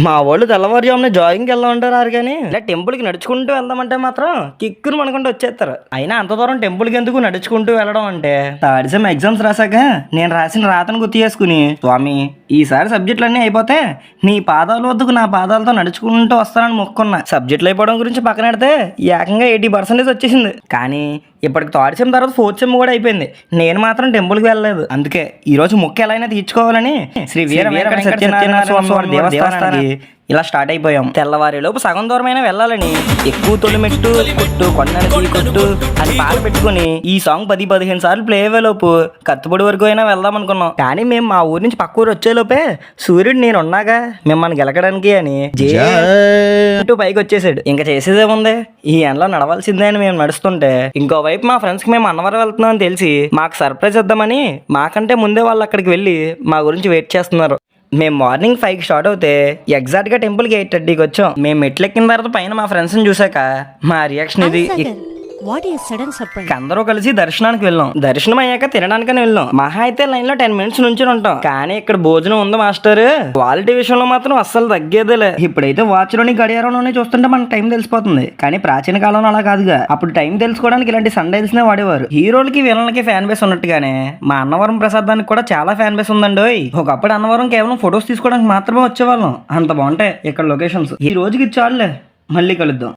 మా వాళ్ళు తెల్లవారుజామున జాగింగ్కి వెళ్దాం అంటారు కానీ ఇలా టెంపుల్కి నడుచుకుంటూ వెళ్దామంటే మాత్రం కిక్కురు మనకుంటూ వచ్చేస్తారు. అయినా అంత దూరం టెంపుల్కి ఎందుకు నడుచుకుంటూ వెళ్ళడం అంటే థర్డ్ సెమ్ ఎగ్జామ్స్ రాసాక నేను రాసిన రాతను గుర్తు చేసుకుని, స్వామి ఈసారి సబ్జెక్టులన్నీ అయిపోతే నీ పాదాల వద్దకు నా పాదాలతో నడుచుకుంటూ వస్తానని మొక్కున్నా. సబ్జెక్టులు అయిపోవడం గురించి పక్కన పెడితే ఏకంగా 80% వచ్చేసింది. కానీ ఇప్పటికి థర్డ్ సెమ్ తర్వాత ఫోర్త్ సెమ్ కూడా అయిపోయింది. నేను మాత్రం టెంపుల్కి వెళ్ళలేదు. అందుకే ఈ రోజు మొక్కు ఎలా అయినా తీర్చుకోవాలని శ్రీ వీర వెంకట సత్యనారాయణ స్వామి దేవస్థానానికి ఇలా స్టార్ట్ అయిపోయాం. తెల్లవారిలోపు సగం దూరమైనా వెళ్ళాలని ఎక్కువ తొలిమెట్టు కొట్టు కొండని కొట్టు అని పాట పెట్టుకుని ఈ సాంగ్ 10-15 సార్లు ప్లే అయ్యేలోపు కత్తిపొడి వరకు అయినా వెళ్దాం అనుకున్నాం. కానీ మేము మా ఊరి నుంచి పక్క ఊరు వచ్చేలోపే సూర్యుడు నేను ఉన్నాగా మిమ్మల్ని గెలకడానికి అని పైకి వచ్చేసాడు. ఇంకా చేసేదేముంది, ఈ ఎండలో నడవాల్సిందే అని మేము నడుస్తుంటే ఇంకోవైపు మా ఫ్రెండ్స్కి మేము అన్నవరం వెళ్తున్నాం అని తెలిసి మాకు సర్ప్రైజ్ ఇద్దామని మాకంటే ముందే వాళ్ళు అక్కడికి వెళ్ళి మా గురించి వెయిట్ చేస్తున్నారు. మేము మార్నింగ్ 5కి స్టార్ట్ అవుతే ఎగ్జాక్ట్గా టెంపుల్కి 8:30కి వచ్చాం. మేము మెట్లు ఎక్కిన తర్వాత పైన మా ఫ్రెండ్స్ని చూసాక మా రియాక్షన్ ఇది. అందరూ కలిసి దర్శనానికి వెళ్ళాం. దర్శనం అయ్యాక తినడానికని వెళ్ళాం. మహా అయితే లైన్ లో 10 మినిట్స్ నుంచి ఉంటాం. కానీ ఇక్కడ భోజనం ఉంది మాస్టర్, క్వాలిటీ విషయంలో మాత్రం అస్సలు తగ్గేదేలే. ఇప్పుడైతే వాచ్ లోని గడియారంలోనే చూస్తుంటే మనకు టైం తెలిసిపోతుంది. కానీ ప్రాచీన కాలంలో అలా కాదుగా. అప్పుడు టైం తెలుసుకోవడానికి ఇలాంటి సన్డైల్స్ నే వాడేవారు. హీరోలకి విలన్లకి ఫ్యాన్ బేస్ ఉన్నట్టుగానే మా అన్నవరం ప్రసాదానికి కూడా చాలా ఫ్యాన్ బేస్ ఉందండి. ఒకప్పుడు అన్నవరం కేవలం ఫొటోస్ తీసుకోవడానికి మాత్రమే వచ్చేవాళ్ళం. అంత బాగుంటాయి ఇక్కడ లొకేషన్స్. ఈ రోజుకి చాలులే, మళ్ళీ కలుద్దాం.